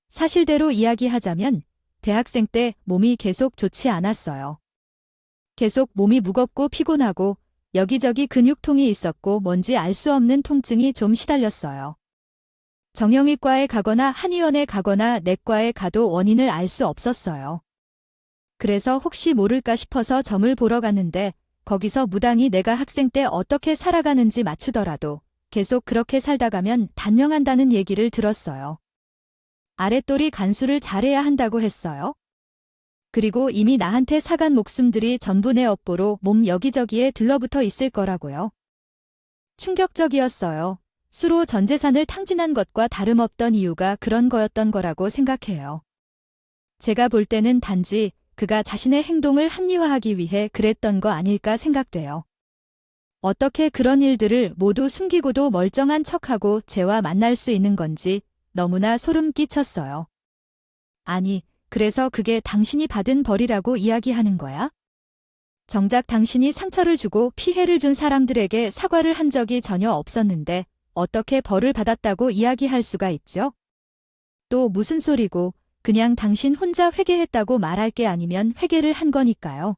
사실대로 이야기하자면 대학생 때 몸이 계속 좋지 않았어요. 계속 몸이 무겁고 피곤하고 여기저기 근육통이 있었고 뭔지 알 수 없는 통증이 좀 시달렸어요. 정형외과에 가거나 한의원에 가거나 내과에 가도 원인을 알 수 없었어요. 그래서 혹시 모를까 싶어서 점을 보러 갔는데 거기서 무당이 내가 학생 때 어떻게 살아가는지 맞추더라도 계속 그렇게 살다 가면 단명한다는 얘기를 들었어요. 아랫돌이 간수를 잘해야 한다고 했어요. 그리고 이미 나한테 사간 목숨들이 전부 내 업보로 몸 여기저기에 들러붙어 있을 거라고요. 충격적이었어요. 수로 전 재산을 탕진한 것과 다름없던 이유가 그런 거였던 거라고 생각해요. 제가 볼 때는 단지 그가 자신의 행동을 합리화하기 위해 그랬던 거 아닐까 생각돼요. 어떻게 그런 일들을 모두 숨기고도 멀쩡한 척하고 쟤와 만날 수 있는 건지 너무나 소름 끼쳤어요. 아니, 그래서 그게 당신이 받은 벌이라고 이야기하는 거야? 정작 당신이 상처를 주고 피해를 준 사람들에게 사과를 한 적이 전혀 없었는데 어떻게 벌을 받았다고 이야기할 수가 있죠? 또 무슨 소리고 그냥 당신 혼자 회개했다고 말할 게 아니면 회개를 한 거니까요.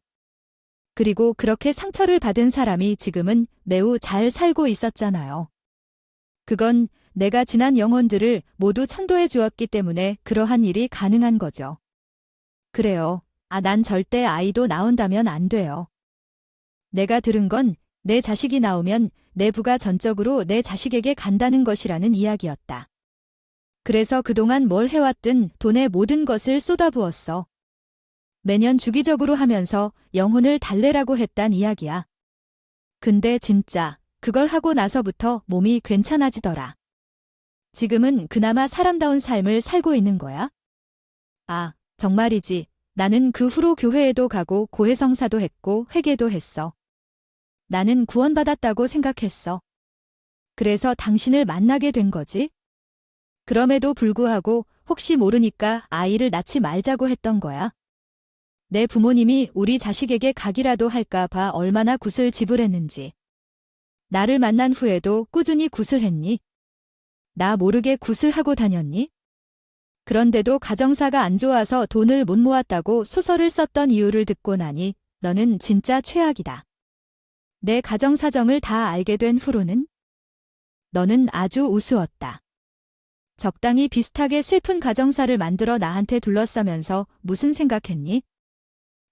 그리고 그렇게 상처를 받은 사람이 지금은 매우 잘 살고 있었잖아요. 그건 내가 지난 영혼들을 모두 천도해 주었기 때문에 그러한 일이 가능한 거죠. 그래요. 난 절대 아이도 나온다면 안 돼요. 내가 들은 건 내 자식이 나오면 내 부가 전적으로 내 자식에게 간다는 것이라는 이야기였다. 그래서 그동안 뭘 해왔든 돈에 모든 것을 쏟아부었어. 매년 주기적으로 하면서 영혼을 달래라고 했단 이야기야. 근데 진짜 그걸 하고 나서부터 몸이 괜찮아지더라. 지금은 그나마 사람다운 삶을 살고 있는 거야? 정말이지. 나는 그 후로 교회에도 가고 고해성사도 했고 회개도 했어. 나는 구원받았다고 생각했어. 그래서 당신을 만나게 된 거지? 그럼에도 불구하고 혹시 모르니까 아이를 낳지 말자고 했던 거야. 내 부모님이 우리 자식에게 각이라도 할까 봐 얼마나 굿을 지불했는지. 나를 만난 후에도 꾸준히 굿을 했니? 나 모르게 굿을 하고 다녔니? 그런데도 가정사가 안 좋아서 돈을 못 모았다고 소설을 썼던 이유를 듣고 나니 너는 진짜 최악이다. 내 가정사정을 다 알게 된 후로는? 너는 아주 우스웠다. 적당히 비슷하게 슬픈 가정사를 만들어 나한테 둘러싸면서 무슨 생각했니?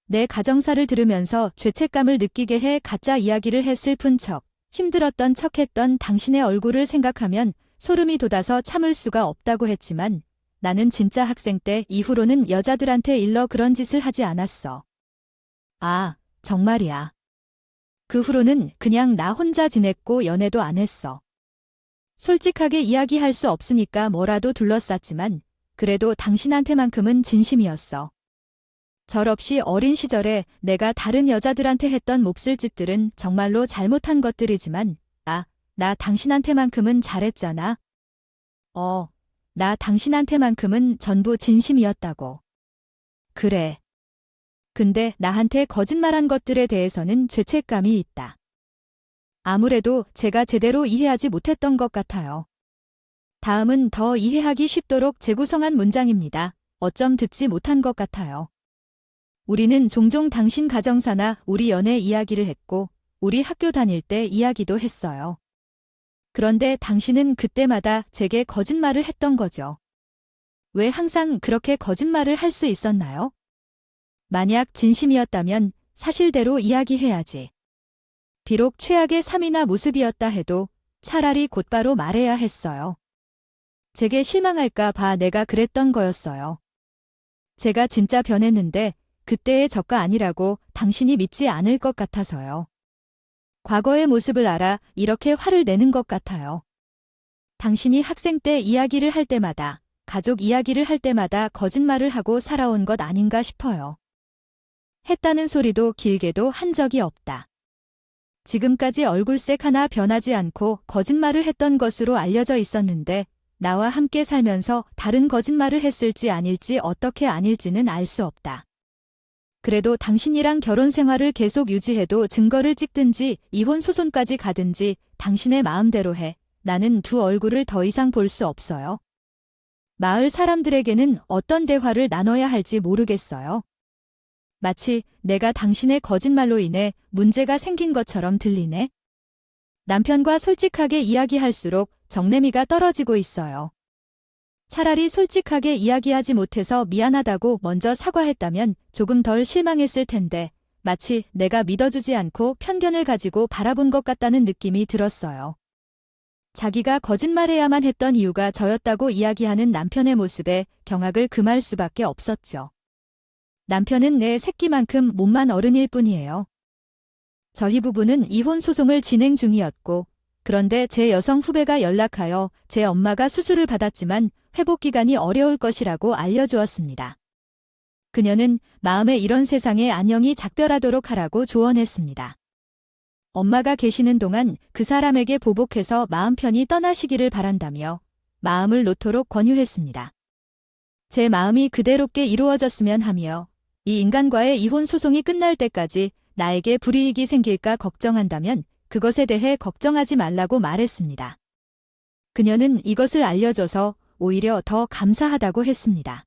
내 가정사를 들으면서 죄책감을 느끼게 해 가짜 이야기를 해 슬픈 척, 힘들었던 척했던 당신의 얼굴을 생각하면 소름이 돋아서 참을 수가 없다고 했지만 나는 진짜 학생 때 이후로는 여자들한테 일러 그런 짓을 하지 않았어. 정말이야. 그 후로는 그냥 나 혼자 지냈고 연애도 안 했어. 솔직하게 이야기할 수 없으니까 뭐라도 둘러쌌지만 그래도 당신한테만큼은 진심이었어. 절없이 어린 시절에 내가 다른 여자들한테 했던 몹쓸 짓들은 정말로 잘못한 것들이지만 나 당신한테만큼은 잘했잖아. 나 당신한테만큼은 전부 진심이었다고. 그래. 근데 나한테 거짓말한 것들에 대해서는 죄책감이 있다. 아무래도 제가 제대로 이해하지 못했던 것 같아요. 다음은 더 이해하기 쉽도록 재구성한 문장입니다. 어쩜 듣지 못한 것 같아요. 우리는 종종 당신 가정사나 우리 연애 이야기를 했고 우리 학교 다닐 때 이야기도 했어요. 그런데 당신은 그때마다 제게 거짓말을 했던 거죠. 왜 항상 그렇게 거짓말을 할 수 있었나요? 만약 진심이었다면 사실대로 이야기해야지. 비록 최악의 삶이나 모습이었다 해도 차라리 곧바로 말해야 했어요. 제게 실망할까 봐 내가 그랬던 거였어요. 제가 진짜 변했는데 그때의 저가 아니라고 당신이 믿지 않을 것 같아서요. 과거의 모습을 알아 이렇게 화를 내는 것 같아요. 당신이 학생 때 이야기를 할 때마다, 가족 이야기를 할 때마다 거짓말을 하고 살아온 것 아닌가 싶어요. 했다는 소리도 길게도 한 적이 없다. 지금까지 얼굴색 하나 변하지 않고 거짓말을 했던 것으로 알려져 있었는데 나와 함께 살면서 다른 거짓말을 했을지 아닐지 어떻게 아닐지는 알 수 없다. 그래도 당신이랑 결혼 생활을 계속 유지해도 증거를 찍든지 이혼 소송까지 가든지 당신의 마음대로 해. 나는 두 얼굴을 더 이상 볼 수 없어요. 마을 사람들에게는 어떤 대화를 나눠야 할지 모르겠어요. 마치 내가 당신의 거짓말로 인해 문제가 생긴 것처럼 들리네. 남편과 솔직하게 이야기할수록 정내미가 떨어지고 있어요. 차라리 솔직하게 이야기하지 못해서 미안하다고 먼저 사과했다면 조금 덜 실망했을 텐데 마치 내가 믿어주지 않고 편견을 가지고 바라본 것 같다는 느낌이 들었어요. 자기가 거짓말해야만 했던 이유가 저였다고 이야기하는 남편의 모습에 경악을 금할 수밖에 없었죠. 남편은 내 새끼만큼 못만 어른일 뿐이에요. 저희 부부는 이혼 소송을 진행 중이었고 그런데 제 여성 후배가 연락하여 제 엄마가 수술을 받았지만 회복 기간이 어려울 것이라고 알려주었습니다. 그녀는 마음에 이런 세상에 안녕이 작별하도록 하라고 조언했습니다. 엄마가 계시는 동안 그 사람에게 보복해서 마음 편히 떠나시기를 바란다며 마음을 놓도록 권유했습니다. 제 마음이 그대롭게 이루어졌으면 하며 이 인간과의 이혼 소송이 끝날 때까지 나에게 불이익이 생길까 걱정한다면 그것에 대해 걱정하지 말라고 말했습니다. 그녀는 이것을 알려줘서 오히려 더 감사하다고 했습니다.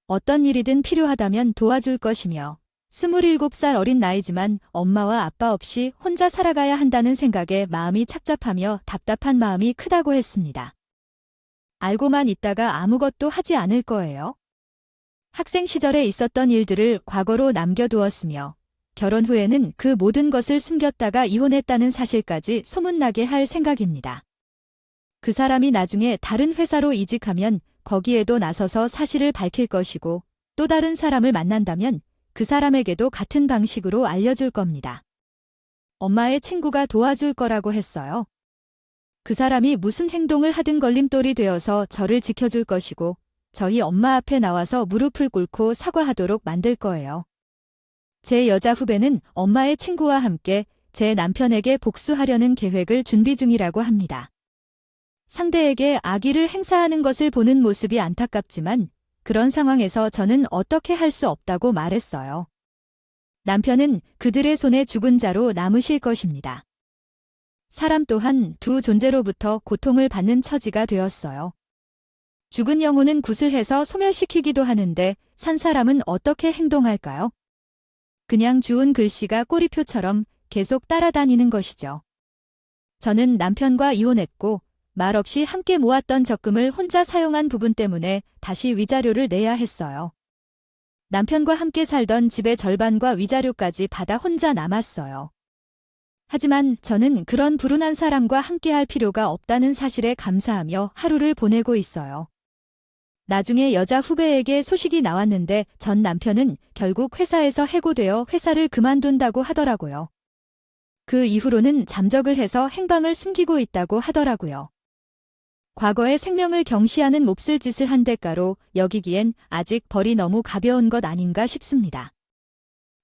어떤 일이든 필요하다면 도와줄 것이며 27살 어린 나이지만 엄마와 아빠 없이 혼자 살아가야 한다는 생각에 마음이 착잡하며 답답한 마음이 크다고 했습니다. 알고만 있다가 아무것도 하지 않을 거예요. 학생 시절에 있었던 일들을 과거로 남겨두었으며 결혼 후에는 그 모든 것을 숨겼다가 이혼했다는 사실까지 소문나게 할 생각입니다. 그 사람이 나중에 다른 회사로 이직하면 거기에도 나서서 사실을 밝힐 것이고 또 다른 사람을 만난다면 그 사람에게도 같은 방식으로 알려줄 겁니다. 엄마의 친구가 도와줄 거라고 했어요. 그 사람이 무슨 행동을 하든 걸림돌이 되어서 저를 지켜줄 것이고 저희 엄마 앞에 나와서 무릎을 꿇고 사과하도록 만들 거예요. 제 여자 후배는 엄마의 친구와 함께 제 남편에게 복수하려는 계획을 준비 중이라고 합니다. 상대에게 악의를 행사하는 것을 보는 모습이 안타깝지만 그런 상황에서 저는 어떻게 할 수 없다고 말했어요. 남편은 그들의 손에 죽은 자로 남으실 것입니다. 사람 또한 두 존재로부터 고통을 받는 처지가 되었어요. 죽은 영혼은 구슬해서 소멸시키기도 하는데 산 사람은 어떻게 행동할까요? 그냥 주운 글씨가 꼬리표처럼 계속 따라다니는 것이죠. 저는 남편과 이혼했고 말없이 함께 모았던 적금을 혼자 사용한 부분 때문에 다시 위자료를 내야 했어요. 남편과 함께 살던 집의 절반과 위자료까지 받아 혼자 남았어요. 하지만 저는 그런 불운한 사람과 함께할 필요가 없다는 사실에 감사하며 하루를 보내고 있어요. 나중에 여자 후배에게 소식이 나왔는데 전 남편은 결국 회사에서 해고되어 회사를 그만둔다고 하더라고요. 그 이후로는 잠적을 해서 행방을 숨기고 있다고 하더라고요. 과거의 생명을 경시하는 몹쓸 짓을 한 대가로 여기기엔 아직 벌이 너무 가벼운 것 아닌가 싶습니다.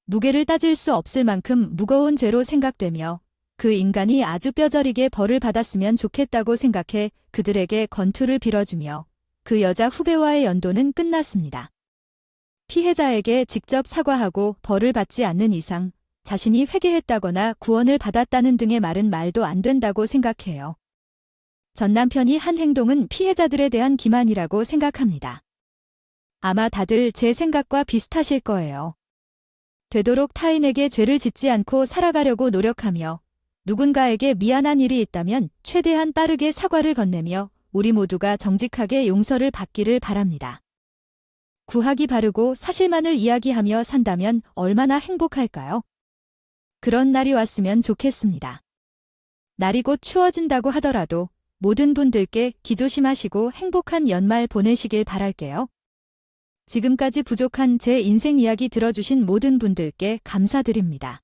무게를 따질 수 없을 만큼 무거운 죄로 생각되며 그 인간이 아주 뼈저리게 벌을 받았으면 좋겠다고 생각해 그들에게 건투를 빌어주며 그 여자 후배와의 연도는 끝났습니다. 피해자에게 직접 사과하고 벌을 받지 않는 이상 자신이 회개했다거나 구원을 받았다는 등의 말은 말도 안 된다고 생각해요. 전 남편이 한 행동은 피해자들에 대한 기만이라고 생각합니다. 아마 다들 제 생각과 비슷하실 거예요. 되도록 타인에게 죄를 짓지 않고 살아가려고 노력하며 누군가에게 미안한 일이 있다면 최대한 빠르게 사과를 건네며 우리 모두가 정직하게 용서를 받기를 바랍니다. 구하기 바르고 사실만을 이야기하며 산다면 얼마나 행복할까요? 그런 날이 왔으면 좋겠습니다. 날이 곧 추워진다고 하더라도 모든 분들께 기조심하시고 행복한 연말 보내시길 바랄게요. 지금까지 부족한 제 인생 이야기 들어주신 모든 분들께 감사드립니다.